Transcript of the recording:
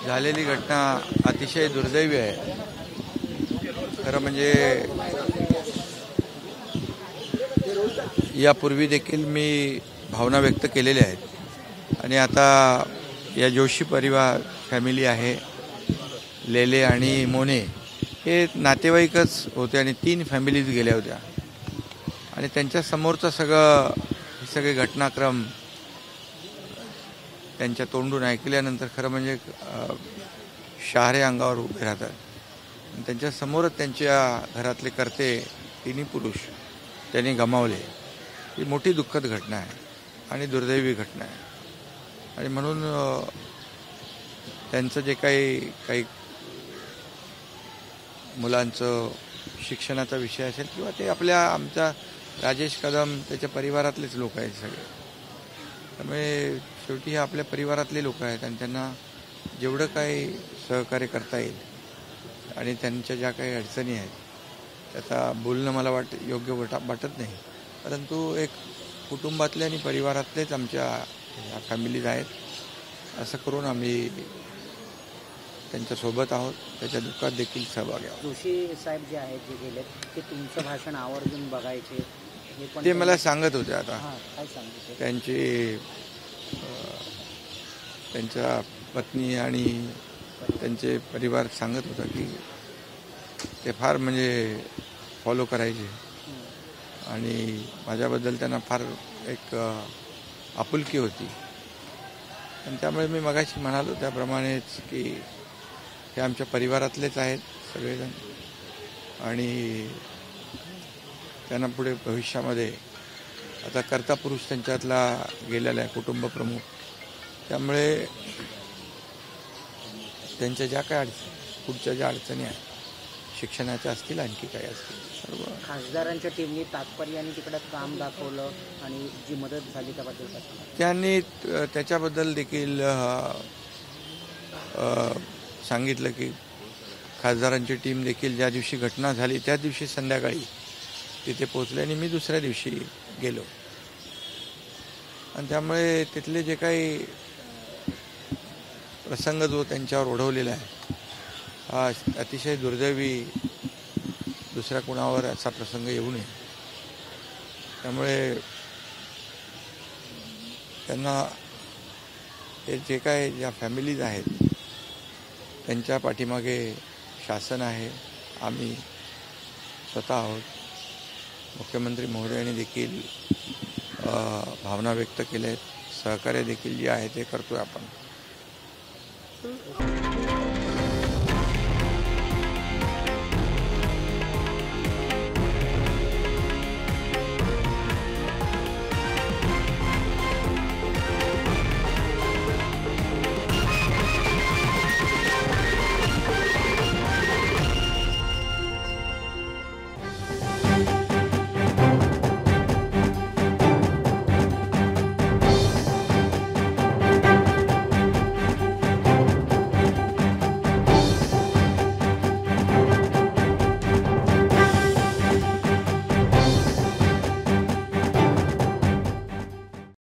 झालेली घटना अतिशय दुर्दैवी आहे। खरं म्हणजे यापूर्वी देखील मी भावना व्यक्त केलेल्या आहेत आणि आता या जोशी परिवार फॅमिली आहे, लेले आणि मोने हे नातेवाईकच होते आणि 3 फॅमिलीज गेल्या होत्या आणि त्यांच्या समोरचं सगळे घटनाक्रम त्यांच्या तोंडून ऐकल्यानंतर खरं म्हणजे शहारे अंगावर उभे राहतात। त्यांच्या समोरच त्यांच्या घरातले कर्ते 3 पुरुष त्यांनी गमावले। ही मोठी दुःखद घटना आहे आणि दुर्दैवी घटना आहे आणि म्हणून त्यांचं जे काही मुलांचं शिक्षणाचा विषय असेल किंवा ते आमचा राजेश कदम त्याच्या परिवारातलेच लोक आहेत सगळे, त्यामुळे शेवटी हे आपल्या परिवारातले लोक आहेत आणि त्यांना जेवढं काही सहकार्य करता येईल आणि त्यांच्या ज्या काही अडचणी आहेत त्याचा बोलणं मला योग्य वाटत नाही, परंतु एक कुटुंबातले आणि परिवारातलेच आमच्या ह्या फॅमिलीज आहेत असं करून आम्ही त्यांच्यासोबत आहोत, त्याच्या दुःखात देखील सहभागी आहोत। जोशी साहेब जे आहेत जे गेले ते तुमचं भाषण आवर्जून बघायचे ते मला सांगत होते। आता काय सांगितलं त्यांच्या पत्नी आणि त्यांचे परिवार सांगत होता की ते फार म्हणजे फॉलो करायचे आणि माझ्याबद्दल त्यांना फार एक आपुलकी होती आणि त्यामुळे मी मगाशी म्हणालो त्याप्रमाणेच की हे आमच्या परिवारातलेच आहेत सगळेजण आणि त्यांना पुढे भविष्यामध्ये आता कर्ता पुरुष त्यांच्यातला गेलेला आहे कुटुंब प्रमुख, त्यामुळे त्यांच्या ज्या काही पुढच्या ज्या अडचणी आहेत शिक्षणाच्या असतील आणखी काही असतील सर्व खासदारांच्या टीमनी तात्पर्याने तिकडे काम दाखवलं आणि जी मदत झाली त्याबद्दल त्यांनी त्याच्याबद्दल देखील सांगितलं की खासदारांची टीम देखील ज्या दिवशी घटना झाली त्या दिवशी संध्याकाळी तिथे पोहोचले आणि मी दुसऱ्या दिवशी गेलो आणि त्यामुळे तिथले जे काही प्रसंग जो त्यांच्यावर ओढवलेला आहे हा अतिशय दुर्दैवी दुसऱ्या कुणावर असा प्रसंग येऊ नये, त्यामुळे त्यांना हे जे काय ज्या फॅमिलीज आहेत त्यांच्या पाठीमागे शासन आहे, आम्ही स्वतः आहोत। मुख्यमंत्री महोदयांनी देखील भावना व्यक्त केल्या आहेत, सहकार्य देखील जे आहे ते करतोय आपण।